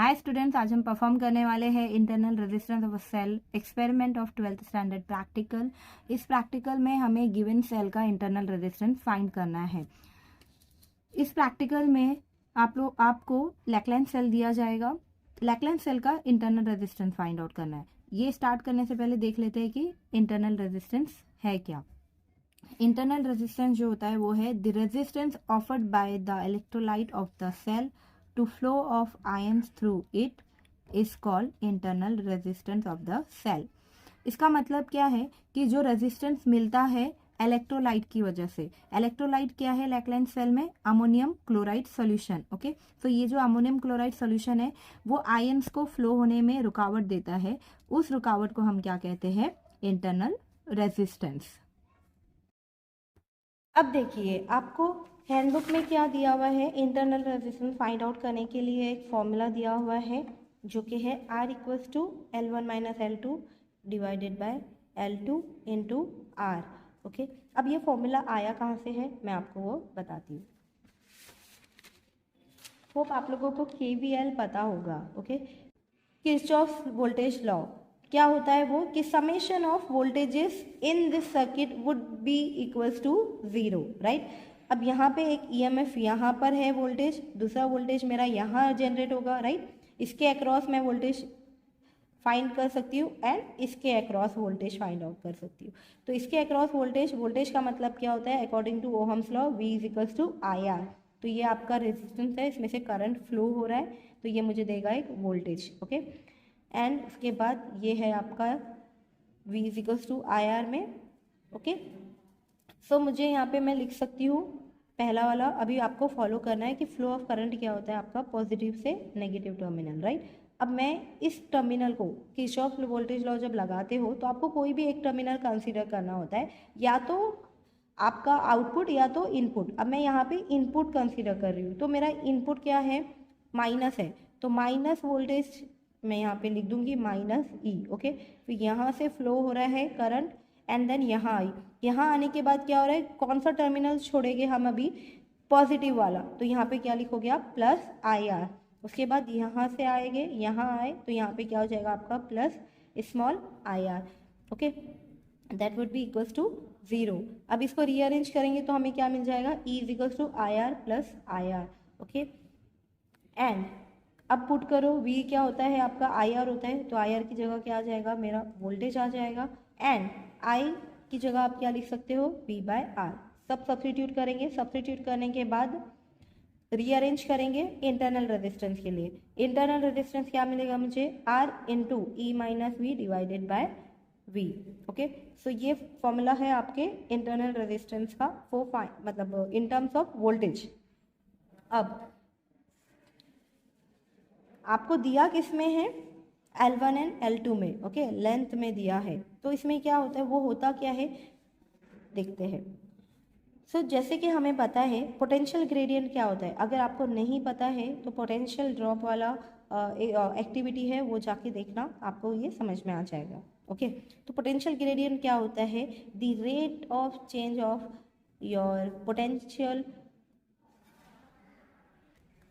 Hi students, आज हम perform करने वाले हैं internal resistance of a cell experiment of 12th standard practical. इस प्रैक्टिकल में हमें गिवन सेल का इंटरनल रेजिस्टेंस फाइंड करना है। इस प्रैक्टिकल में आपको लैकलाइन सेल दिया जाएगा। लैकलाइन सेल का इंटरनल रेजिस्टेंस फाइंड आउट करना है। ये स्टार्ट करने से पहले देख लेते हैं कि इंटरनल रेजिस्टेंस है क्या। इंटरनल रेजिस्टेंस जो होता है वो है the resistance offered by the electrolyte of the cell to flow of ions through it is called internal resistance of the cell। इसका मतलब क्या है कि जो रेजिस्टेंस मिलता है इलेक्ट्रोलाइट की वजह से। इलेक्ट्रोलाइट क्या है लैकलाइन सेल में? Ammonium chloride solution. ओके, तो ये जो अमोनियम क्लोराइड सॉल्यूशन है वो आयंस को फ्लो होने में रुकावट देता है। उस रुकावट को हम क्या कहते हैं? Internal resistance. अब देखिए, आपको हैंडबुक में क्या दिया हुआ है? इंटरनल रेजिस्टेंस फाइंड आउट करने के लिए एक फॉर्मूला दिया हुआ है जो कि है R equals to L1 minus L2 divided by L2 into R। Okay, अब ये फॉर्मूला आया कहाँ से है मैं आपको वो बताती हूँ। होप आप लोगों को KVL पता होगा। ओके, किरचॉफ वोल्टेज लॉ क्या होता है वो कि summation of voltages in this circuit would be equals to 0, right. अब यहाँ पे एक EMF यहाँ पर है वोल्टेज, दूसरा वोल्टेज मेरा यहाँ जनरेट होगा, राइट। इसके अक्रॉस मैं वोल्टेज फाइंड कर सकती हूँ एंड इसके अक्रॉस वोल्टेज फाइंड आउट कर सकती हूँ। तो इसके अक्रॉस वोल्टेज का मतलब क्या होता है? According to Ohm's law V is equals to IR। तो ये आपका रेजिस्टेंस है, इसमें से करंट फ्लो हो रहा है, तो ये मुझे देगा एक वोल्टेज। ओके, एंड उसके बाद ये है आपका V is equals to IR में। ओके, सो मुझे यहाँ पे मैं लिख सकती हूँ पहला वाला। अभी आपको फॉलो करना है कि फ्लो ऑफ करंट क्या होता है आपका? पॉजिटिव से नेगेटिव टर्मिनल, राइट। अब मैं इस टर्मिनल को, किरचॉफ वोल्टेज लॉ जब लगाते हो तो आपको कोई भी एक टर्मिनल कंसीडर करना होता है, या तो आपका आउटपुट या तो इनपुट। अब मैं यहाँ पे इनपुट कंसीडर कर रही हूँ, तो मेरा इनपुट क्या है? माइनस है, तो माइनस वोल्टेज मैं यहाँ पे लिख दूंगी -E। ओके, फिर यहाँ से फ्लो हो रहा है करंट एंड देन यहाँ आई। यहाँ आने के बाद क्या हो रहा है? कौन सा टर्मिनल छोड़ेंगे हम अभी? पॉजिटिव वाला, तो यहाँ पे क्या लिखोगे आप? +IR। उसके बाद यहाँ से आएंगे, यहाँ आए तो यहाँ पे क्या हो जाएगा आपका? +IR। Okay, that would be equals to 0। अब इसको रीअरेंज करेंगे तो हमें क्या मिल जाएगा? E is equals to IR + IR। Okay, and अब पुट करो, V क्या होता है आपका? IR होता है, तो IR की जगह क्या आ जाएगा? मेरा वोल्टेज आ जाएगा। एंड I की जगह आप क्या लिख सकते हो? V/R। सब सब्स्टिट्यूट करेंगे, सब्स्टिट्यूट करने के बाद रीअरेंज करेंगे इंटरनल रेजिस्टेंस के लिए। इंटरनल रेजिस्टेंस क्या मिलेगा मुझे? R into E minus V divided by V। Okay, so ये फॉर्मूला है आपके इंटरनल रेजिस्टेंस का मतलब इन टर्म्स ऑफ वोल्टेज। अब आपको दिया किस में है? L1 एंड L2 में। ओके, लेंथ में दिया है, तो इसमें क्या होता है? वो होता क्या है देखते हैं। सो जैसे कि हमें पता है पोटेंशियल ग्रेडियंट क्या होता है। अगर आपको नहीं पता है तो पोटेंशियल ड्रॉप वाला एक्टिविटी है वो जाके देखना, आपको ये समझ में आ जाएगा। ओके, तो पोटेंशियल ग्रेडियंट क्या होता है? The rate of change of your potential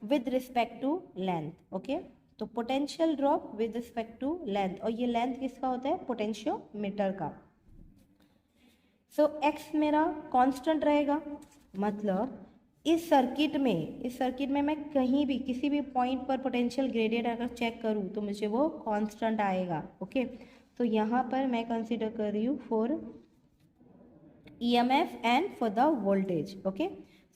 with respect to length. Okay, तो potential drop with respect to length, और ये लेंथ किसका होता है? पोटेंशियोमीटर का। सो x मेरा कांस्टेंट रहेगा, मतलब इस सर्किट में मैं कहीं भी किसी भी पॉइंट पर पोटेंशियल ग्रेडियंट अगर चेक करूँ तो मुझे वो कांस्टेंट आएगा। ओके, तो यहाँ पर मैं कंसीडर कर रही हूँ for EMF and for the voltage. Okay,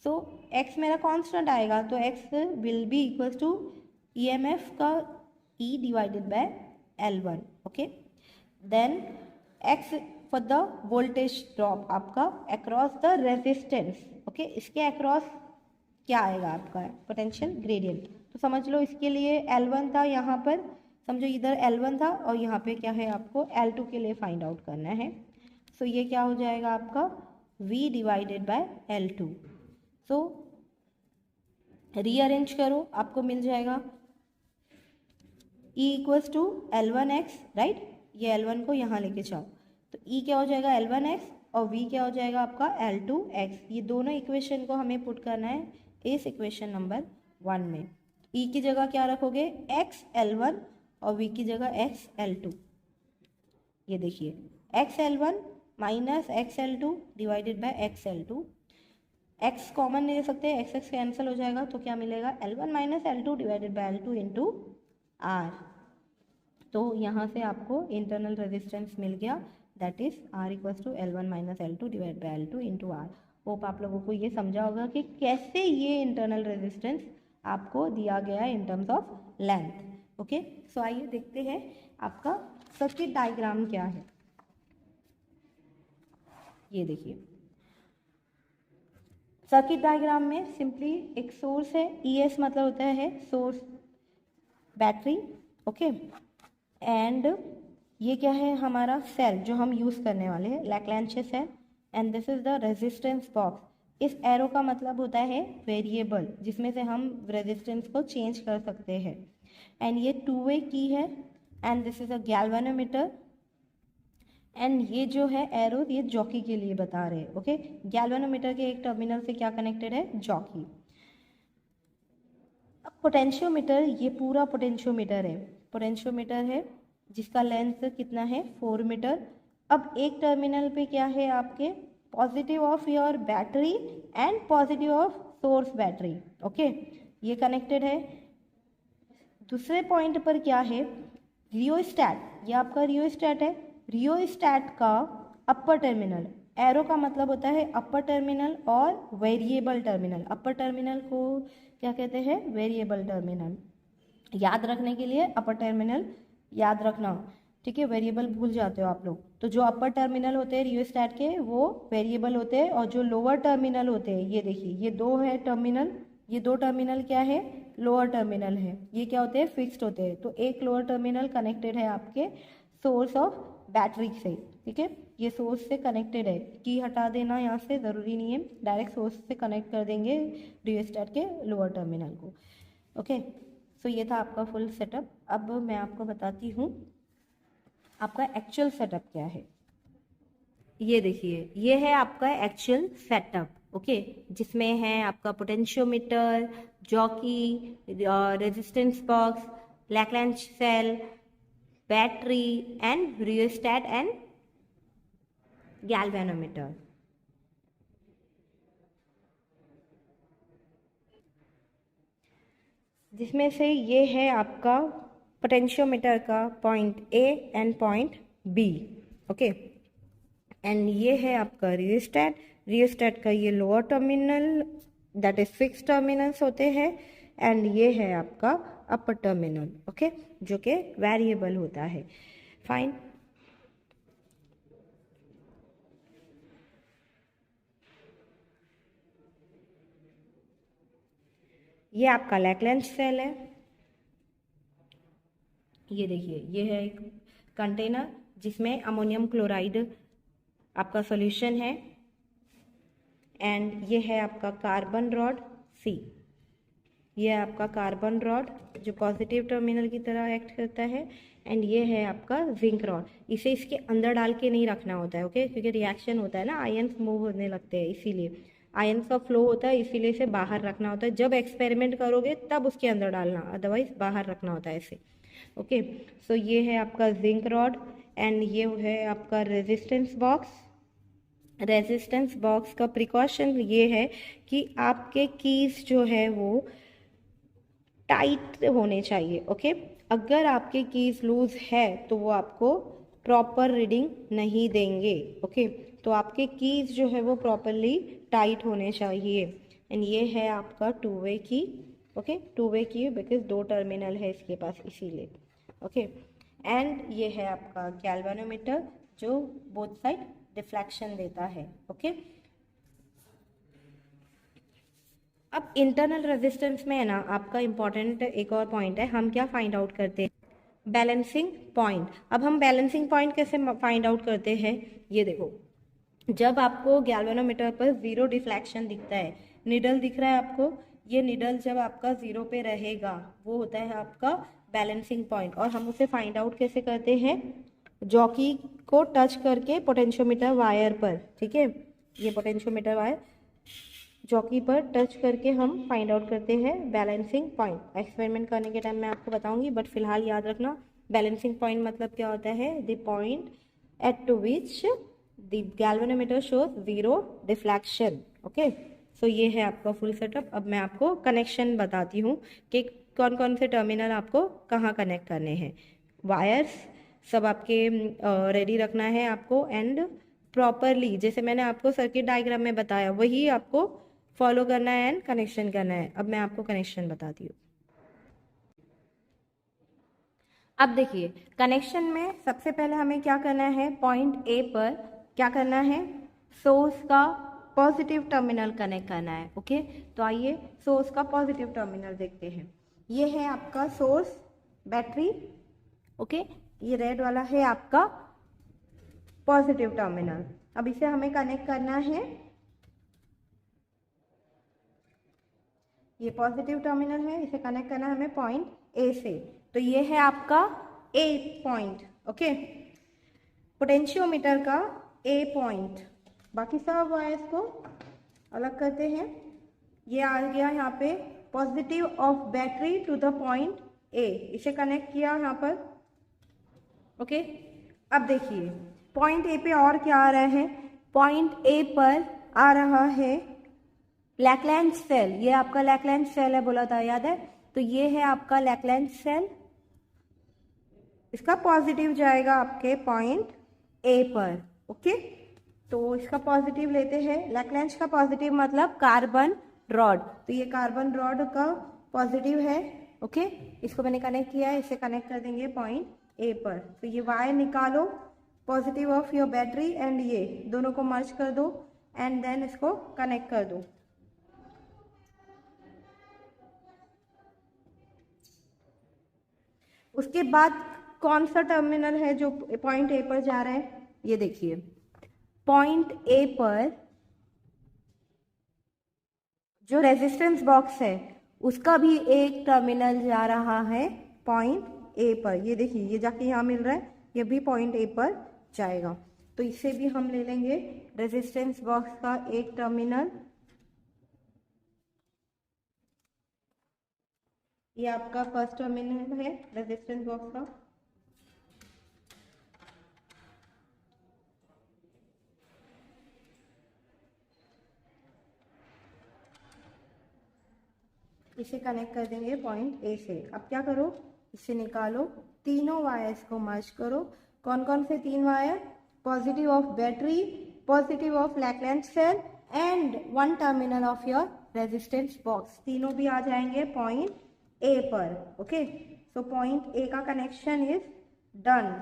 so x मेरा कांस्टेंट आएगा, तो x will be equals to EMF का E divided by L1। Okay, then x for the voltage drop आपका अक्रॉस द रेजिस्टेंस। ओके, इसके across क्या आएगा आपका? Potential gradient. तो समझ लो इसके लिए L1 था, यहाँ पर समझो इधर L1 था, और यहाँ पे क्या है? आपको L2 के लिए फाइंड आउट करना है। सो ये क्या हो जाएगा आपका? V divided by L2। So rearrange करो, आपको मिल जाएगा E equals to L1x, right. ये L1 को यहाँ लेके जाओ, तो E क्या हो जाएगा? L1x, और V क्या हो जाएगा आपका? L2x। ये दोनों इक्वेशन को हमें पुट करना है इस इक्वेशन नंबर 1 में। ई की जगह क्या रखोगे XL1 और वी की जगह XL2। ये देखिए XL1 minus XL2 divided by XL2। x common ले सकते हैं, x कैंसिल हो जाएगा तो क्या मिलेगा L1 minus L2 divided by L2 into R। तो यहाँ से आपको इंटरनल रेजिस्टेंस मिल गया, that is R equals to L1 minus L2 divide by L2 into R। Hope आप लोगों को ये समझा होगा कि कैसे ये इंटरनल रेजिस्टेंस आपको दिया गया है in terms of length. Okay, so आइए देखते हैं आपका सर्किट डायग्राम क्या है। ये देखिए सर्किट डायग्राम में सिंपली एक सोर्स है, ES मतलब होता है सोर्स बैटरी, ओके, एंड ये क्या है हमारा सेल जो हम यूज़ करने वाले हैं, Lagrange cell, and this is the resistance box. इस एरो का मतलब होता है वेरिएबल, जिसमें से हम रेजिस्टेंस को चेंज कर सकते हैं। एंड ये 2-वे की है, and this is a galvanometer, and ये जो है एरो ये जॉकी के लिए बता रहे हैं। ओके, गैल्वेनोमीटर के एक टर्मिनल से क्या कनेक्टेड है, जॉकी। अब पोटेंशियोमीटर, ये पूरा पोटेंशियोमीटर है जिसका लेंथ कितना है 4 मीटर। अब एक टर्मिनल पे क्या है आपके positive of your battery and positive of source battery, okay, ये कनेक्टेड है। दूसरे पॉइंट पर क्या है रियोस्टैट, ये आपका रियोस्टैट है। रियोस्टैट का अपर टर्मिनल, एरो का मतलब होता है अपर टर्मिनल और वेरिएबल टर्मिनल। अपर टर्मिनल को क्या कहते हैं, वेरिएबल टर्मिनल। याद रखने के लिए अपर टर्मिनल याद रखना, ठीक है, वेरिएबल भूल जाते हो आप लोग। तो जो अपर टर्मिनल होते हैं रियोस्टैट के वो वेरिएबल होते हैं, और जो लोअर टर्मिनल होते हैं, ये देखिए ये दो है टर्मिनल, ये दो टर्मिनल क्या है लोअर टर्मिनल है, ये क्या होते हैं फिक्स्ड होते हैं। तो एक लोअर टर्मिनल कनेक्टेड है आपके सोर्स ऑफ बैटरी से, ठीक है, ये सोर्स से कनेक्टेड है। की हटा देना यहाँ से, ज़रूरी नहीं है, डायरेक्ट सोर्स से कनेक्ट कर देंगे रियोस्टैट के लोअर टर्मिनल को। ओके, सो ये था आपका फुल सेटअप। अब मैं आपको बताती हूँ आपका एक्चुअल सेटअप क्या है। ये देखिए ये है आपका एक्चुअल सेटअप, ओके, जिसमें है आपका potentiometer, jockey, resistance box, Lagrange cell, battery and rheostat and galvanometer. जिसमें से ये है आपका पोटेंशियोमीटर का point A and point B, okay, and ये है आपका रियोस्टैट। रियोस्टैट का ये lower terminal that is fix terminals होते हैं, एंड ये है आपका अपर टर्मिनल, ओके, जो कि वेरिएबल होता है। फाइन, ये आपका लैग्रैंज सेल है। ये देखिए ये है एक कंटेनर जिसमें अमोनियम क्लोराइड आपका सॉल्यूशन है, एंड ये है आपका कार्बन रॉड C। ये है आपका कार्बन रॉड जो पॉजिटिव टर्मिनल की तरह एक्ट करता है, एंड ये है आपका जिंक रॉड। इसे इसके अंदर डाल के नहीं रखना होता है, ओके, क्योंकि रिएक्शन होता है ना, आयन्स मूव होने लगते हैं, इसीलिए आयन्स का फ्लो होता है, इसीलिए इसे बाहर रखना होता है। जब एक्सपेरिमेंट करोगे तब उसके अंदर डालना, अदरवाइज बाहर रखना होता है इसे, ओके। सो ये है आपका जिंक रॉड, एंड ये है आपका रेजिस्टेंस बॉक्स। रेजिस्टेंस बॉक्स का प्रिकॉशन ये है कि आपके कीज जो है वो टाइट होने चाहिए, ओके। अगर आपके कीज लूज है तो वो आपको प्रॉपर रीडिंग नहीं देंगे, ओके। तो आपके कीज जो है वो प्रॉपरली टाइट होने चाहिए। एंड ये है आपका 2-वे की, ओके, 2-वे की बिकॉज 2 टर्मिनल है इसके पास, इसीलिए, ओके। एंड ये है आपका गैल्वेनोमीटर जो बोथ साइड डिफ्लेक्शन देता है, ओके। अब इंटरनल रेजिस्टेंस में है ना आपका इंपॉर्टेंट एक और पॉइंट है, हम क्या फाइंड आउट करते हैं, बैलेंसिंग पॉइंट। अब हम बैलेंसिंग पॉइंट कैसे फाइंड आउट करते हैं, ये देखो, जब आपको गैल्वेनोमीटर पर 0 डिफ्लेक्शन दिखता है, निडल दिख रहा है आपको, ये निडल जब आपका 0 पे रहेगा वो होता है आपका बैलेंसिंग पॉइंट। और हम उसे फाइंड आउट कैसे करते हैं, जॉकी को टच करके पोटेंशियोमीटर वायर पर, ठीक है, ये पोटेंशियोमीटर वायर चौकी पर टच करके हम फाइंड आउट करते हैं बैलेंसिंग पॉइंट। एक्सपेरिमेंट करने के टाइम मैं आपको बताऊंगी, बट फिलहाल याद रखना बैलेंसिंग पॉइंट मतलब क्या होता है, the point at to which the galvanometer shows zero deflection. Okay, so ये है आपका फुल सेटअप। अब मैं आपको कनेक्शन बताती हूँ कि कौन कौन से टर्मिनल आपको कहाँ कनेक्ट करने हैं। वायर्स सब आपके रेडी रखना है आपको, एंड प्रॉपरली जैसे मैंने आपको सर्किट डायग्राम में बताया वही आपको फॉलो करना है एंड कनेक्शन करना है। अब मैं आपको कनेक्शन बताती हूँ। अब देखिए कनेक्शन में सबसे पहले हमें क्या करना है, पॉइंट ए पर क्या करना है, सोर्स का पॉजिटिव टर्मिनल कनेक्ट करना है। ओके, तो आइए सोर्स का पॉजिटिव टर्मिनल देखते हैं। ये है आपका सोर्स बैटरी। ओके, ये रेड वाला है आपका पॉजिटिव टर्मिनल। अब इसे हमें कनेक्ट करना है, ये पॉजिटिव टर्मिनल है, इसे कनेक्ट करना है हमें पॉइंट ए से। तो ये है आपका ए पॉइंट। ओके, पोटेंशियोमीटर का ए पॉइंट। बाकी सब वायर्स को अलग करते हैं। ये आ गया यहाँ पे positive of battery to the point A, इसे कनेक्ट किया यहाँ पर। ओके, अब देखिए पॉइंट ए पे और क्या आ रहा है, पॉइंट ए पर आ रहा है लैकलैंड सेल। ये आपका लैकलैंड सेल है, बोला था याद है। तो ये है आपका लैकलैंड सेल, इसका पॉजिटिव जाएगा आपके पॉइंट ए पर। ओके, तो इसका पॉजिटिव लेते हैं। लैकलैंड का पॉजिटिव मतलब कार्बन रॉड, तो ये कार्बन रॉड का पॉजिटिव है। ओके, इसको मैंने कनेक्ट किया है, इसे कनेक्ट कर देंगे पॉइंट ए पर। तो ये वायर निकालो positive of your battery and ये दोनों को मर्ज कर दो एंड देन इसको कनेक्ट कर दो। उसके बाद कौन सा टर्मिनल है जो पॉइंट ए पर जा रहा है, ये देखिए पॉइंट ए पर जो रेजिस्टेंस बॉक्स है उसका भी एक टर्मिनल जा रहा है पॉइंट ए पर। ये देखिए ये जाके यहाँ मिल रहा है, ये भी पॉइंट ए पर जाएगा। तो इसे भी हम ले लेंगे रेजिस्टेंस बॉक्स का एक टर्मिनल। ये आपका फर्स्ट टर्मिनल है रेजिस्टेंस बॉक्स का। इसे कनेक्ट कर देंगे पॉइंट ए से। अब क्या करो, इसे निकालो, तीनों वायर्स को मर्ज करो। कौन कौन से तीन wire, positive of battery, positive of Leclanche cell and one terminal of your resistance box, तीनों भी आ जाएंगे पॉइंट ए पर। ओके, सो पॉइंट ए का connection is done.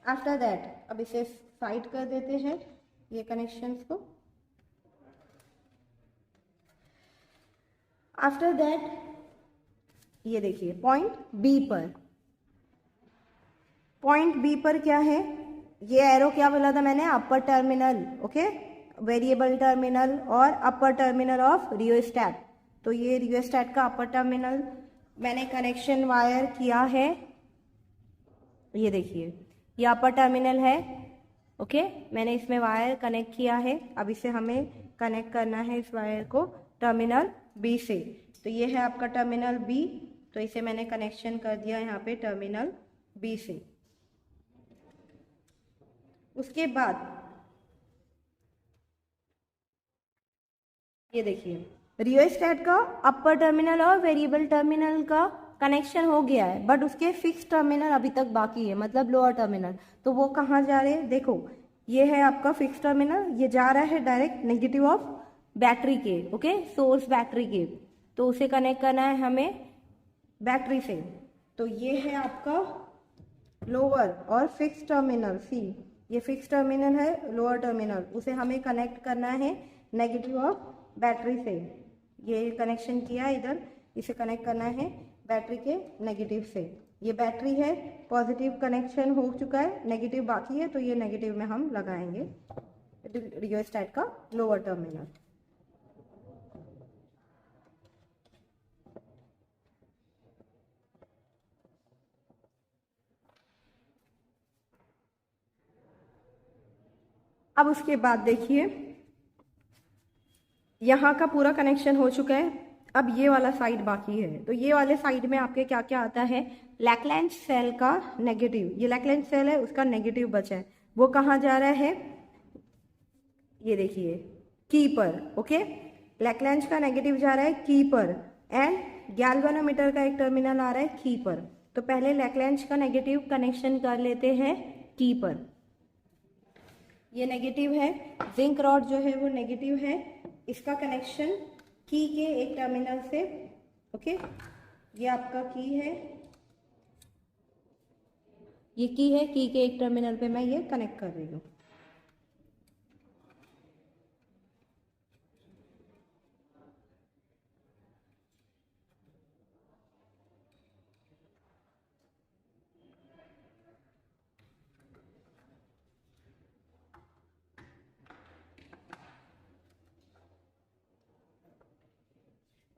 After that अब इसे साइड कर देते हैं ये कनेक्शंस को। आफ्टर दैट ये देखिए पॉइंट बी पर, पॉइंट बी पर क्या है, ये एरो क्या बोला था मैंने, अपर टर्मिनल। ओके, वेरिएबल टर्मिनल और अपर टर्मिनल ऑफ रियोस्टैट। तो ये रियोस्टैट का अपर टर्मिनल मैंने कनेक्शन वायर किया है, ये देखिए ये अपर टर्मिनल है। ओके, मैंने इसमें वायर कनेक्ट किया है। अब इसे हमें कनेक्ट करना है इस वायर को टर्मिनल बी से। तो ये है आपका टर्मिनल बी, तो इसे मैंने कनेक्शन कर दिया यहाँ पे टर्मिनल बी से। उसके बाद ये देखिए रियोस्टैट का अपर टर्मिनल और वेरिएबल टर्मिनल का कनेक्शन हो गया है, बट उसके फिक्स टर्मिनल अभी तक बाकी है, मतलब लोअर टर्मिनल। तो वो कहाँ जा रहे हैं, देखो ये है आपका फिक्स टर्मिनल, ये जा रहा है डायरेक्ट नेगेटिव ऑफ बैटरी के। ओके, सोर्स बैटरी के, तो उसे कनेक्ट करना है हमें बैटरी से। तो ये है आपका लोअर और फिक्स टर्मिनल सी, ये फिक्स टर्मिनल है लोअर टर्मिनल, उसे हमें कनेक्ट करना है नेगेटिव ऑफ बैटरी से। ये कनेक्शन किया इधर, इसे कनेक्ट करना है बैटरी के नेगेटिव से। ये बैटरी है, पॉजिटिव कनेक्शन हो चुका है, नेगेटिव बाकी है, तो ये नेगेटिव में हम लगाएंगे रियोस्टैट का लोअर टर्मिनल। अब उसके बाद देखिए यहाँ का पूरा कनेक्शन हो चुका है, अब ये वाला साइड बाकी है। तो ये वाले साइड में आपके क्या क्या आता है, लैग्रैंज सेल का नेगेटिव, ये लैग्रैंज सेल है उसका नेगेटिव बचा है, वो कहाँ जा रहा है, ये देखिए की पर। ओके, लैग्रैंज का नेगेटिव जा रहा है की पर एंड गैल्वेनोमीटर का एक टर्मिनल आ रहा है की पर। तो पहले लैग्रैंज का नेगेटिव कनेक्शन कर लेते हैं की पर। ये नेगेटिव है, जिंक रॉड जो है वो नेगेटिव है, इसका कनेक्शन की के एक टर्मिनल से। ओके, ये आपका की है, ये की है, की के एक टर्मिनल पे मैं ये कनेक्ट कर रही हूँ।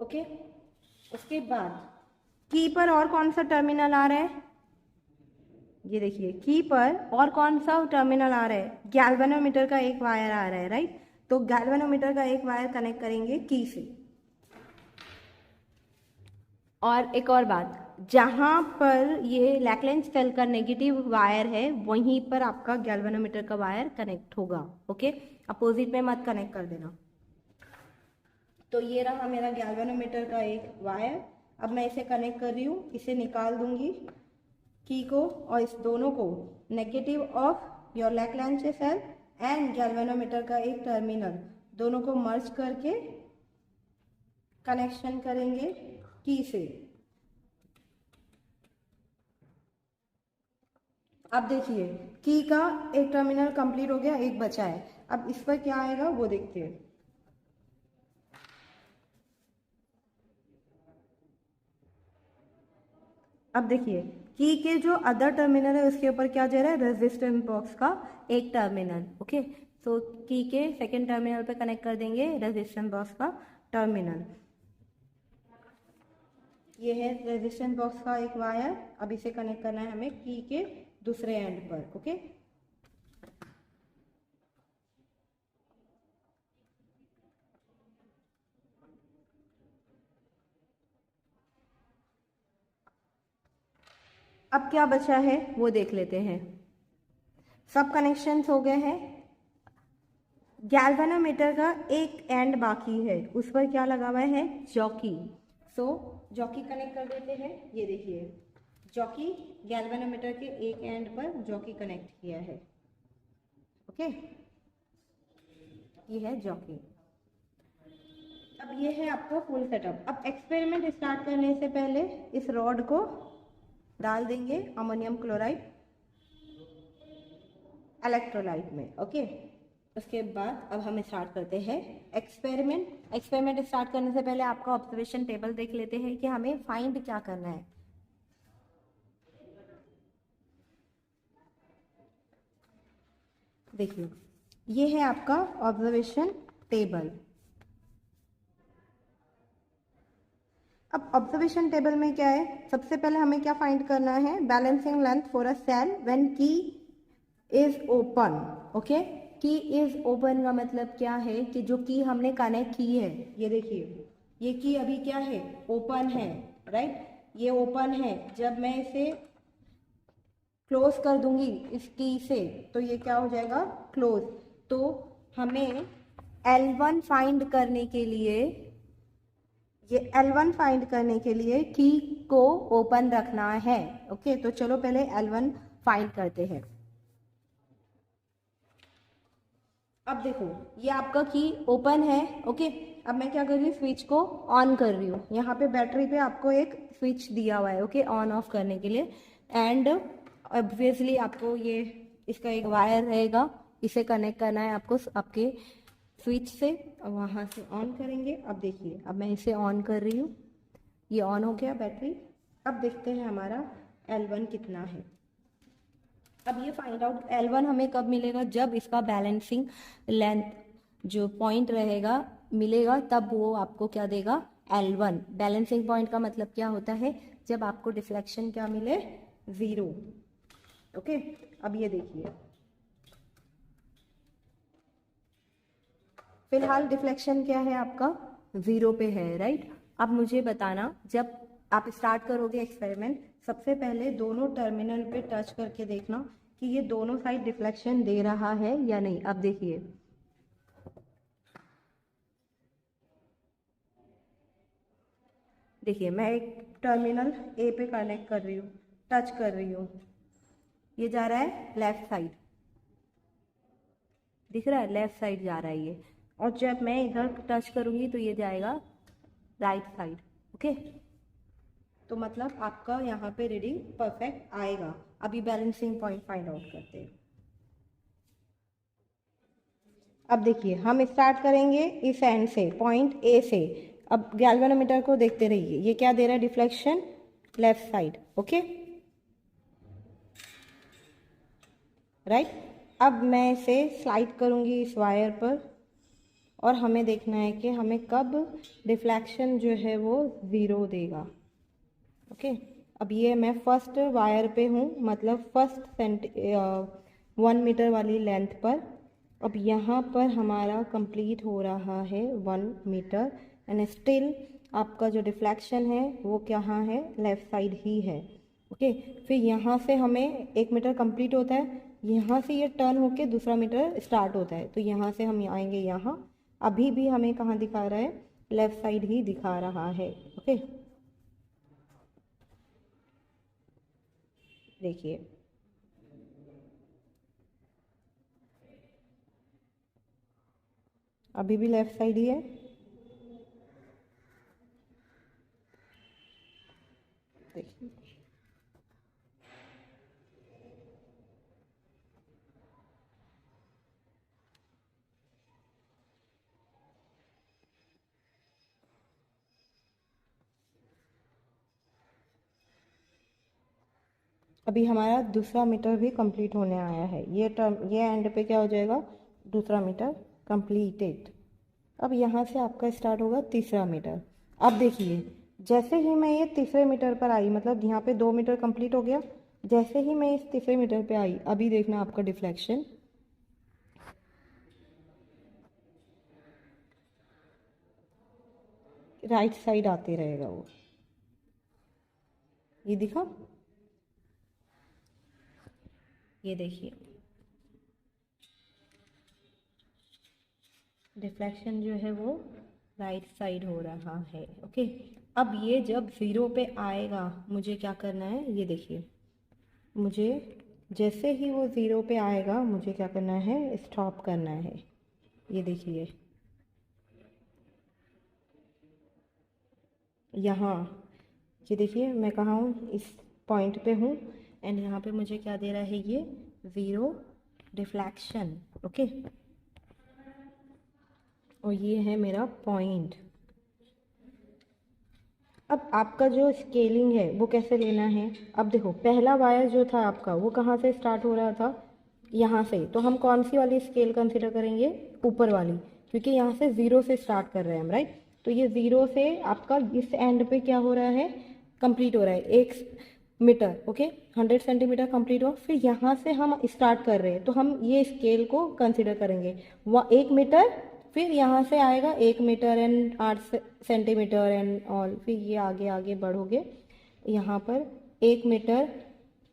ओके, उसके बाद की पर और कौन सा टर्मिनल आ रहा है, ये देखिए की पर और कौन सा टर्मिनल आ रहा है, गैल्वेनोमीटर का एक वायर आ रहा है, राइट। तो गैल्वेनोमीटर का एक वायर कनेक्ट करेंगे की से। और एक और बात, जहाँ पर ये लैग्रैंज सेल का नेगेटिव वायर है वहीं पर आपका गैल्वेनोमीटर का वायर कनेक्ट होगा। ओके, अपोजिट में मत कनेक्ट कर देना। तो ये रहा मेरा गैल्वेनोमीटर का एक वायर, अब मैं इसे कनेक्ट कर रही हूँ, इसे निकाल दूंगी की को और इस दोनों को, negative of your Lagrange cell and galvanometer का एक टर्मिनल, दोनों को मर्ज करके कनेक्शन करेंगे की से। अब देखिए की का एक टर्मिनल कंप्लीट हो गया, एक बचा है, अब इस पर क्या आएगा वो देखते हैं। अब देखिए की के जो अदर टर्मिनल है उसके ऊपर क्या जा रहा है, रेजिस्टेंस बॉक्स का एक टर्मिनल। ओके, तो की के सेकेंड टर्मिनल पे कनेक्ट कर देंगे रेजिस्टेंस बॉक्स का टर्मिनल। ये है रेजिस्टेंस बॉक्स का एक वायर, अब इसे कनेक्ट करना है हमें की के दूसरे एंड पर। ओके, अब क्या बचा है वो देख लेते हैं। सब कनेक्शंस हो गए हैं, गैल्वेनोमीटर का एक एंड बाकी है, उस पर क्या लगा हुआ है, जॉकी। सो जॉकी कनेक्ट कर देते हैं। ये देखिए जॉकी गैल्वेनोमीटर के एक एंड पर जॉकी कनेक्ट किया है। ओके, ये है जॉकी। अब ये है आपका फुल सेटअप। अब एक्सपेरिमेंट स्टार्ट करने से पहले इस रॉड को डाल देंगे अमोनियम क्लोराइड इलेक्ट्रोलाइट में। ओके, उसके बाद अब हम स्टार्ट करते हैं एक्सपेरिमेंट। एक्सपेरिमेंट स्टार्ट करने से पहले आपका ऑब्जर्वेशन टेबल देख लेते हैं कि हमें फाइंड क्या करना है। देखिए ये है आपका ऑब्जर्वेशन टेबल। अब ऑब्जर्वेशन टेबल में क्या है, सबसे पहले हमें क्या फाइंड करना है, balancing length for a cell when key is open. Okay, key is open का मतलब क्या है कि जो की हमने कनेक्ट की है, ये देखिए ये की अभी क्या है, ओपन है, राइट। ये ओपन है, जब मैं इसे क्लोज कर दूंगी इस की से तो ये क्या हो जाएगा, क्लोज। तो हमें L1 फाइंड करने के लिए, ये L1 फाइंड करने के लिए की को ओपन रखना है। ओके, तो चलो पहले L1 फाइंड करते हैं। अब देखो ये आपका की ओपन है। ओके, अब मैं क्या कर रही हूँ, स्विच को ऑन कर रही हूँ। यहाँ पे बैटरी पे आपको एक स्विच दिया हुआ है, ओके, ऑन ऑफ करने के लिए। एंड ऑब्वियसली आपको ये इसका एक वायर रहेगा, इसे कनेक्ट करना है आपको आपके स्विच से, वहाँ से ऑन करेंगे। अब देखिए अब मैं इसे ऑन कर रही हूँ, ये ऑन हो गया बैटरी। अब देखते हैं हमारा L1 कितना है। अब ये फाइंड आउट L1 हमें कब मिलेगा, जब इसका बैलेंसिंग लेंथ जो पॉइंट रहेगा मिलेगा, तब वो आपको क्या देगा, L1। बैलेंसिंग पॉइंट का मतलब क्या होता है, जब आपको डिफ्लेक्शन क्या मिले, 0। ओके, अब ये देखिए फिलहाल डिफ्लेक्शन क्या है आपका, 0 पे है, राइट। अब मुझे बताना, जब आप स्टार्ट करोगे एक्सपेरिमेंट, सबसे पहले दोनों टर्मिनल पे टच करके देखना कि ये दोनों साइड डिफ्लेक्शन दे रहा है या नहीं। अब देखिए, मैं एक टर्मिनल ए पे कनेक्ट कर रही हूँ, टच कर रही हूँ, ये जा रहा है लेफ्ट साइड, दिख रहा है, लेफ्ट साइड जा रहा है ये। और जब मैं इधर टच करूँगी तो ये जाएगा राइट साइड, ओके। तो मतलब आपका यहाँ पे रीडिंग परफेक्ट आएगा। अभी बैलेंसिंग पॉइंट फाइंड आउट करते हैं। अब देखिए, हम स्टार्ट करेंगे इस एंड से, पॉइंट ए से। अब गैल्वेनोमीटर को देखते रहिए, ये क्या दे रहा है, deflection left side, okay, right. अब मैं इसे स्लाइड करूँगी इस वायर पर, और हमें देखना है कि हमें कब डिफ्लेक्शन जो है वो 0 देगा, ओके। अब ये मैं फर्स्ट वायर पे हूँ, मतलब फर्स्ट 1 मीटर वाली लेंथ पर। अब यहाँ पर हमारा कंप्लीट हो रहा है 1 मीटर, एंड स्टिल आपका जो डिफ्लेक्शन है वो कहाँ है, लेफ़्ट साइड ही है, ओके। फिर यहाँ से हमें 1 मीटर कंप्लीट होता है, यहाँ से ये टर्न होके दूसरा मीटर स्टार्ट होता है, तो यहाँ से हम आएंगे यहाँ। अभी भी हमें कहाँ दिखा रहा है, लेफ़्ट साइड ही दिखा रहा है, ओके। देखिए, अभी भी लेफ़्ट साइड ही है, देखिए। अभी हमारा दूसरा मीटर भी कंप्लीट होने आया है, ये टर्म, ये एंड पे क्या हो जाएगा, दूसरा मीटर कंप्लीटेड। अब यहाँ से आपका स्टार्ट होगा तीसरा मीटर। अब देखिए, जैसे ही मैं ये तीसरे मीटर पर आई, मतलब यहाँ पे 2 मीटर कंप्लीट हो गया, जैसे ही मैं इस तीसरे मीटर पे आई, अभी देखना आपका डिफ्लेक्शन राइट साइड आते रहेगा वो, ये दिखा, ये देखिए डिफ्लेक्शन जो है वो राइट साइड हो रहा है, ओके। अब ये जब 0 पे आएगा, मुझे क्या करना है, ये देखिए, मुझे जैसे ही वो 0 पे आएगा, मुझे क्या करना है, स्टॉप करना है, ये देखिए यहाँ, ये देखिए मैं कहाँ हूँ, इस पॉइंट पे हूँ, एंड यहाँ पे मुझे क्या दे रहा है, ये 0 डिफ्लेक्शन, ओके। और ये है मेरा पॉइंट। अब आपका जो स्केलिंग है वो कैसे लेना है, अब देखो, पहला वायर जो था आपका वो कहाँ से स्टार्ट हो रहा था, यहाँ से। तो हम कौन सी वाली स्केल कंसिडर करेंगे, ऊपर वाली, क्योंकि यहाँ से 0 से स्टार्ट कर रहे हैं हम, राइट। तो ये 0 से आपका इस एंड पे क्या हो रहा है, कंप्लीट हो रहा है 1 मीटर, ओके, 100 सेंटीमीटर कंप्लीट हुआ। फिर यहाँ से हम स्टार्ट कर रहे हैं, तो हम ये स्केल को कंसिडर करेंगे, वह 1 मीटर, फिर यहाँ से आएगा 1 metre and 8 centimetre and all, फिर ये आगे आगे बढ़ोगे, यहाँ पर 1 मीटर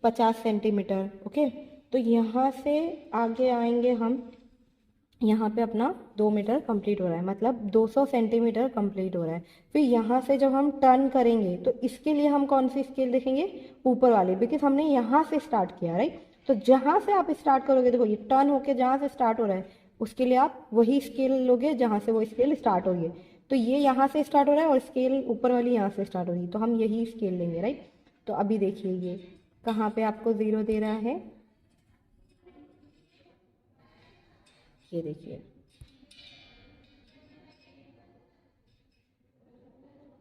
50 सेंटीमीटर, ओके। तो यहाँ से आगे आएंगे हम, यहाँ पे अपना 2 मीटर कंप्लीट हो रहा है, मतलब 200 सेंटीमीटर कंप्लीट हो रहा है। फिर यहाँ से जब हम टर्न करेंगे, तो इसके लिए हम कौन सी स्केल देखेंगे, ऊपर वाली, बिकॉज हमने यहाँ से स्टार्ट किया, राइट। तो जहाँ से आप स्टार्ट करोगे, देखो ये टर्न होके जहाँ से स्टार्ट हो रहा है, उसके लिए आप वही स्केल लोगे जहाँ से वो स्केल स्टार्ट हो रही है। तो ये यहाँ से स्टार्ट हो रहा है और स्केल ऊपर वाली यहाँ से स्टार्ट हो रही है, तो हम यही स्केल लेंगे, राइट। तो अभी देखिए, ये कहाँ पे आपको 0 दे रहा है, ये देखिए,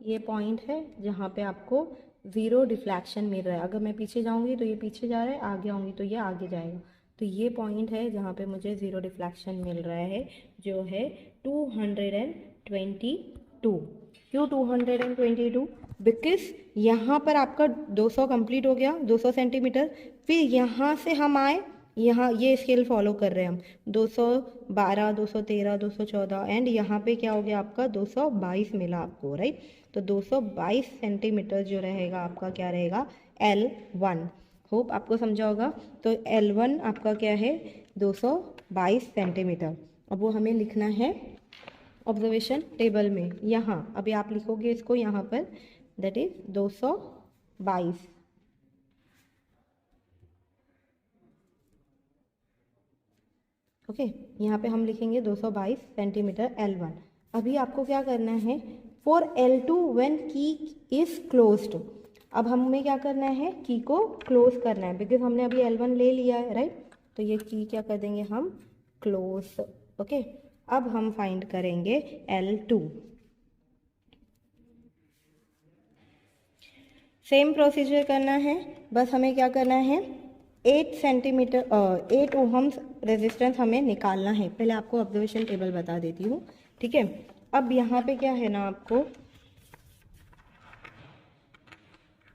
ये पॉइंट है जहाँ पे आपको 0 डिफ्लेक्शन मिल रहा है। अगर मैं पीछे जाऊँगी तो ये पीछे जा रहा है, आगे आऊँगी तो ये आगे जाएगा। तो ये पॉइंट है जहाँ पे मुझे 0 डिफ्लेक्शन मिल रहा है, जो है 222। क्यों 222? बिकॉज यहाँ पर आपका 200 कंप्लीट हो गया, 200 सेंटीमीटर। फिर यहाँ से हम आए, यहाँ ये स्केल फॉलो कर रहे हैं हम, 212, 213, 214 एंड यहाँ पे क्या हो गया आपका 222 मिला आपको, राइट। तो 222 सेंटीमीटर जो रहेगा आपका क्या रहेगा L1। होप आपको समझा होगा। तो L1 आपका क्या है 222 सेंटीमीटर। अब वो हमें लिखना है ऑब्जर्वेशन टेबल में, यहाँ अभी आप लिखोगे इसको यहाँ पर, दैट इज 222। ओके यहाँ पे हम लिखेंगे 222 सेंटीमीटर L1। अभी आपको क्या करना है, for L2 when key is closed, अब हमें क्या करना है की को क्लोज करना है, बिकॉज हमने अभी L1 ले लिया है, राइट। तो ये की क्या कर देंगे हम क्लोज। ओके अब हम फाइंड करेंगे L2। सेम प्रोसीजर करना है, बस हमें क्या करना है 8 सेंटीमीटर 8 ओहम्स रेजिस्टेंस हमें निकालना है। पहले आपको ऑब्जर्वेशन टेबल बता देती हूँ, ठीक है। अब यहाँ पे क्या है ना, आपको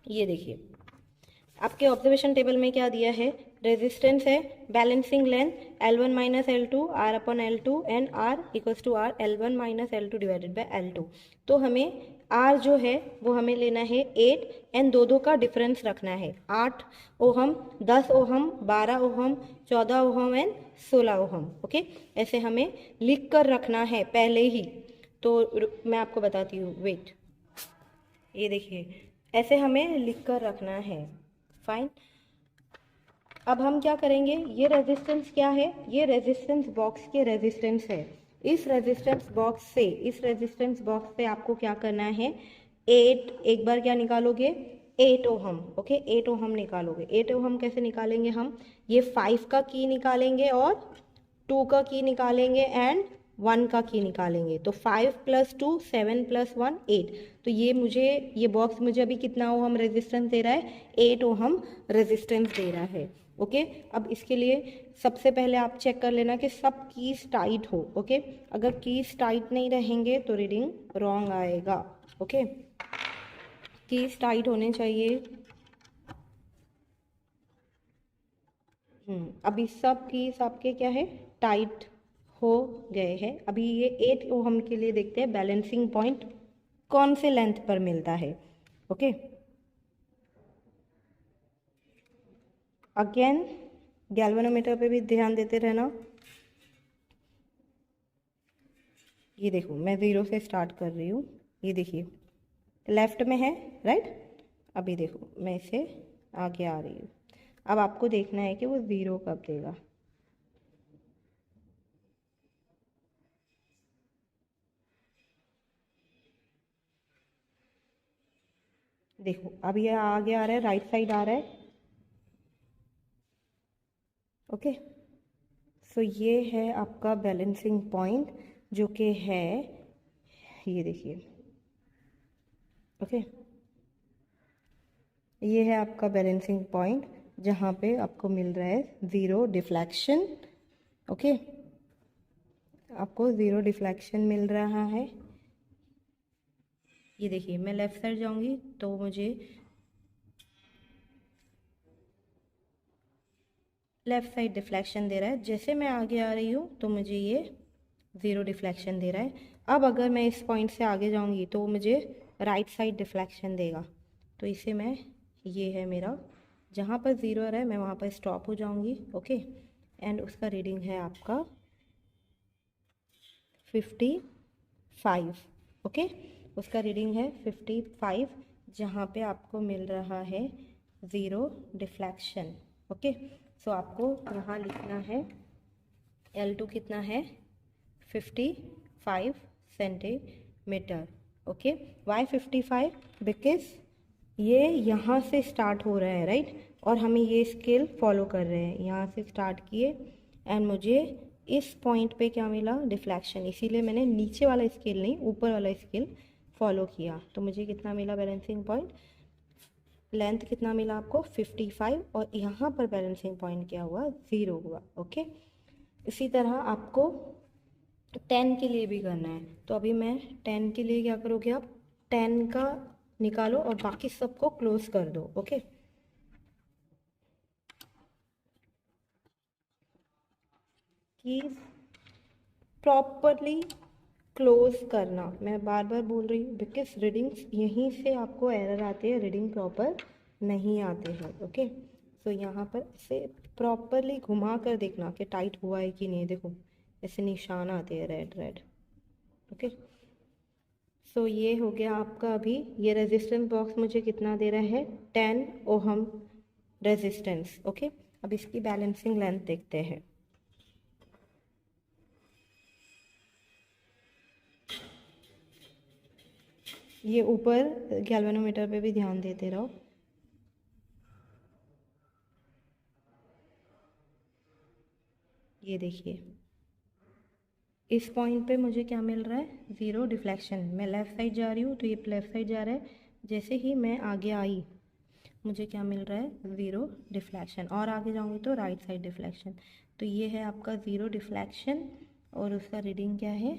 ये देखिए आपके ऑब्जर्वेशन टेबल में क्या दिया है, रेजिस्टेंस है, balancing length L1 minus L2 R upon L2 and R equals to R L1 minus L2 divided by L2। तो हमें R जो है वो हमें लेना है 8 एंड दो का डिफरेंस रखना है, 8 ohm, 10 ohm, 12 ohm, 14 ohm and 16 ohm. Okay ऐसे हमें लिख कर रखना है पहले ही। तो मैं आपको बताती हूँ, वेट, ये देखिए ऐसे हमें लिख कर रखना है। फाइन, अब हम क्या करेंगे, ये रेजिस्टेंस क्या है, ये रेजिस्टेंस बॉक्स के रेजिस्टेंस है। इस रेजिस्टेंस बॉक्स से आपको क्या करना है 8, एक बार क्या निकालोगे 8 ओहम। ओके 8 ओहम निकालोगे। 8 ओहम कैसे निकालेंगे हम, ये 5 का की निकालेंगे और 2 का की निकालेंगे एंड 1 का की निकालेंगे। तो 5 + 2 7 + 1 8। तो ये बॉक्स मुझे अभी कितना ओहम रेजिस्टेंस दे रहा है, 8 ओहम रेजिस्टेंस दे रहा है। ओके अब इसके लिए सबसे पहले आप चेक कर लेना कि सब कीज टाइट हो। ओके अगर कीज टाइट नहीं रहेंगे तो रीडिंग रॉन्ग आएगा। ओके कीज टाइट होने चाहिए। अभी सब कीज आपके क्या है टाइट हो गए हैं। अभी ये 8 ओहम के लिए देखते हैं बैलेंसिंग पॉइंट कौन से लेंथ पर मिलता है। ओके अगेन गैल्वेनोमीटर पे भी ध्यान देते रहना। ये देखो मैं 0 से स्टार्ट कर रही हूँ, ये देखिए लेफ्ट में है, राइट। अभी देखो मैं इसे आगे आ रही हूँ। अब आपको देखना है कि वो 0 कब देगा। देखो अब ये आगे आ रहा है, राइट साइड आ रहा है। ओके सो ये है आपका बैलेंसिंग पॉइंट जो कि है, ये देखिए। ओके ये है आपका बैलेंसिंग पॉइंट जहाँ पे आपको मिल रहा है 0 डिफ्लेक्शन। ओके आपको 0 डिफ्लेक्शन मिल रहा है। ये देखिए मैं लेफ्ट साइड जाऊंगी तो मुझे लेफ्ट साइड डिफ्लेक्शन दे रहा है, जैसे मैं आगे आ रही हूँ तो मुझे ये 0 डिफ्लेक्शन दे रहा है। अब अगर मैं इस पॉइंट से आगे जाऊंगी तो मुझे राइट साइड डिफ्लेक्शन देगा। तो इसे मैं, ये है मेरा, जहाँ पर 0 आ रहा है मैं वहाँ पर स्टॉप हो जाऊंगी। ओके एंड उसका रीडिंग है आपका 55। ओके उसका रीडिंग है 55 जहाँ पे आपको मिल रहा है 0 डिफ्लेक्शन। ओके सो आपको यहाँ लिखना है L2 कितना है 55 सेंटीमीटर। ओके वाई 55, बिकॉज ये यहाँ से स्टार्ट हो रहा है, राइट। और हमें ये स्केल फॉलो कर रहे हैं, यहाँ से स्टार्ट किए एंड मुझे इस पॉइंट पे क्या मिला डिफ्लेक्शन, इसीलिए मैंने नीचे वाला स्केल नहीं ऊपर वाला स्केल फॉलो किया। तो मुझे कितना मिला बैलेंसिंग पॉइंट, लेंथ कितना मिला आपको 55 और यहाँ पर बैलेंसिंग पॉइंट क्या हुआ 0 हुआ। ओके इसी तरह आपको 10 के लिए भी करना है। तो अभी मैं 10 के लिए क्या करोगे आप 10 का निकालो और बाकी सबको क्लोज कर दो। ओके कि प्रॉपरली क्लोज करना, मैं बार बार बोल रही हूँ बिकॉज रीडिंग्स यहीं से आपको एरर आते हैं, रीडिंग प्रॉपर नहीं आते हैं। ओके, तो यहाँ पर इसे प्रॉपरली घुमा कर देखना कि टाइट हुआ है कि नहीं। देखो ऐसे निशान आते हैं रेड रेड। ओके, सो ये हो गया आपका। अभी ये रेजिस्टेंस बॉक्स मुझे कितना दे रहा है, 10 ओहम रेजिस्टेंस। ओके, अब इसकी बैलेंसिंग लेंथ देखते हैं। ये ऊपर गैल्वेनोमीटर पे भी ध्यान देते रहो। ये देखिए इस पॉइंट पे मुझे क्या मिल रहा है, ज़ीरो डिफ्लेक्शन। मैं लेफ़्ट साइड जा रही हूँ तो ये लेफ़्ट साइड जा रहा है, जैसे ही मैं आगे आई मुझे क्या मिल रहा है, ज़ीरो डिफ्लेक्शन, और आगे जाऊँगी तो राइट साइड डिफ्लेक्शन। तो ये है आपका ज़ीरो डिफ्लेक्शन और उसका रीडिंग क्या है,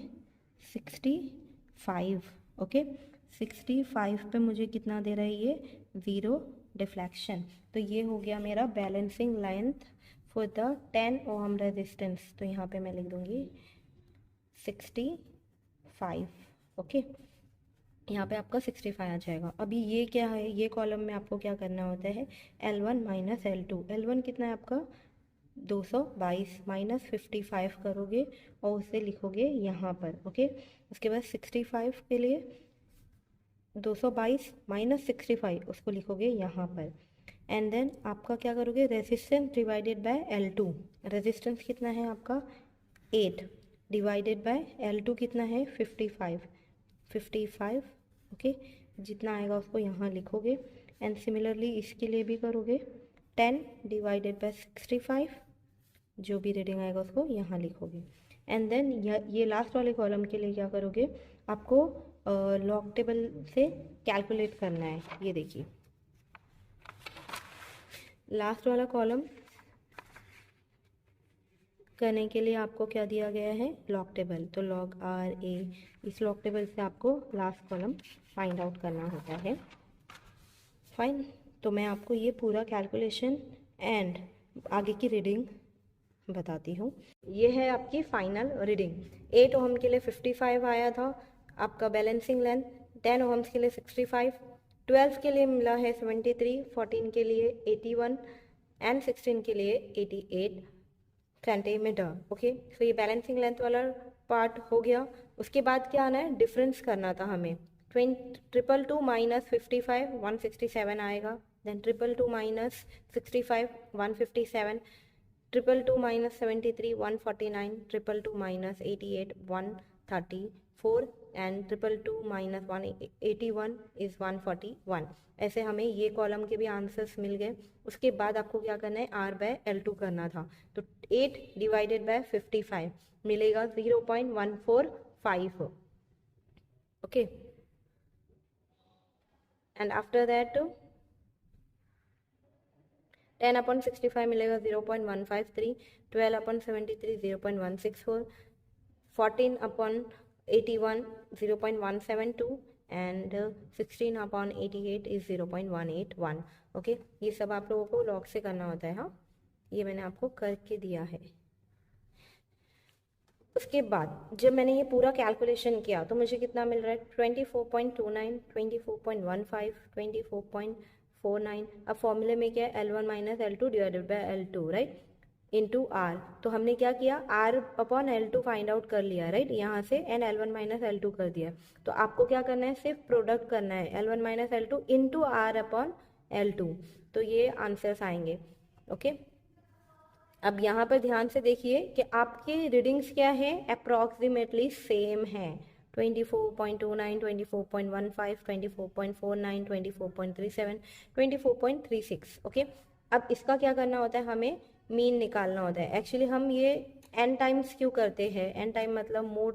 65। ओके, 65 पे मुझे कितना दे रहा है, ये ज़ीरो डिफ्लेक्शन। तो ये हो गया मेरा balancing length for the 10 ohm resistance. तो यहाँ पे मैं लिख दूँगी 65। ओके, यहाँ पे आपका 65 आ जाएगा। अभी ये क्या है, ये कॉलम में आपको क्या करना होता है, L1 माइनस L2। L1 कितना है आपका 222 माइनस 55 करोगे और उसे लिखोगे यहाँ पर। ओके, उसके बाद 65 के लिए 222 माइनस 65 उसको लिखोगे यहाँ पर। एंड देन आपका क्या करोगे, resistance divided by L2। Resistance कितना है आपका 8 डिवाइडेड बाय L2 कितना है 55। ओके, जितना आएगा उसको यहाँ लिखोगे। एंड सिमिलरली इसके लिए भी करोगे, 10 डिवाइडेड बाय 65, जो भी रीडिंग आएगा उसको यहाँ लिखोगे। एंड देन ये लास्ट वाले कॉलम के लिए क्या करोगे, आपको लॉग टेबल से कैलकुलेट करना है। ये देखिए लास्ट वाला कॉलम करने के लिए आपको क्या दिया गया है, लॉग टेबल। तो लॉग आर ए, इस लॉग टेबल से आपको लास्ट कॉलम फाइंड आउट करना होता है। फाइन, तो मैं आपको ये पूरा कैलकुलेशन एंड आगे की रीडिंग बताती हूँ। ये है आपकी फाइनल रीडिंग। 8 ओहम के लिए 55 आया था आपका बैलेंसिंग लेंथ, 10 ओहम्स के लिए 65, 12 के लिए मिला है 73, 14 के लिए 81 एंड 16 के लिए 88 सेंटीमीटर। ओके, तो ये बैलेंसिंग लेंथ वाला पार्ट हो गया। उसके बाद क्या आना है, डिफरेंस करना था हमें। 222 माइनस 55 167 आएगा। Then 222 minus 65 157, 222 minus 73 149, 222 minus 88 134 and 222 minus 181 is 141। ऐसे हमें ये कॉलम के भी आंसर्स मिल गए। उसके बाद आपको क्या करना है, R बाय L2 करना था। तो 8 डिवाइडेड बाय 55 मिलेगा 0.145। Okay, and after that 10 upon 65 मिलेगा 0.153, 12 upon 73 0.164, 14 upon 81 0.172 and 16 upon 88 is 0.181। Okay, ये सब आप लोगों को लॉग से करना होता है। हाँ, ये मैंने आपको करके दिया है। उसके बाद जब मैंने ये पूरा कैलकुलेशन किया तो मुझे कितना मिल रहा है, 24.29, 24.15, 24.49। अब फॉर्मूले में क्या है, L1 minus L2 divided by L2, right, into R. तो हमने क्या किया, R upon L2 find out कर लिया, राइट, यहाँ से एन L1 माइनस L2 कर दिया। तो आपको क्या करना है, सिर्फ प्रोडक्ट करना है, L1 minus L2 into are upon L2। तो ये आंसर्स आएंगे। ओके, अब यहाँ पर ध्यान से देखिए कि आपकी रीडिंग्स क्या है, अप्रॉक्सीमेटली सेम है। 24.29, 24.15, 24.49, 24.37, 24.36। ओके, अब इसका क्या करना होता है, हमें मीन निकालना होता है। एक्चुअली हम ये n टाइम्स क्यों करते हैं, n टाइम मतलब मोर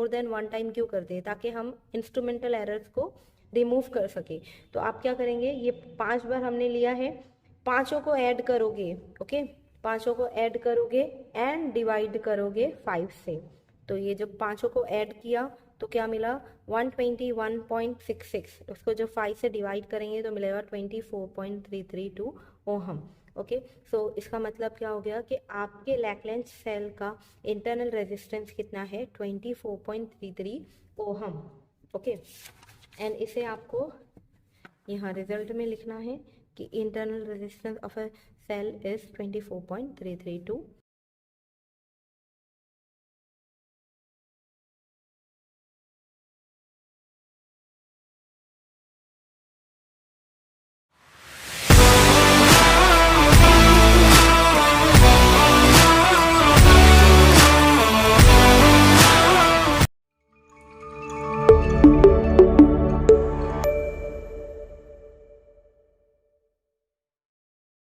देन 1 टाइम क्यों करते हैं, ताकि हम इंस्ट्रूमेंटल एरर्स को रिमूव कर सके। तो आप क्या करेंगे, ये 5 बार हमने लिया है, पांचों को ऐड करोगे। ओके, पांचों को ऐड करोगे एंड डिवाइड करोगे 5 से। तो ये जब पांचों को ऐड किया तो क्या मिला, 121.66। उसको जब 5 से डिवाइड करेंगे तो मिलेगा 24.332 ओहम। ओके, सो इसका मतलब क्या हो गया कि आपके लैकलेंज सेल का इंटरनल रेजिस्टेंस कितना है 24.33 ओहम। ओके, एंड इसे आपको यहाँ रिजल्ट में लिखना है कि internal resistance of a cell is 24.332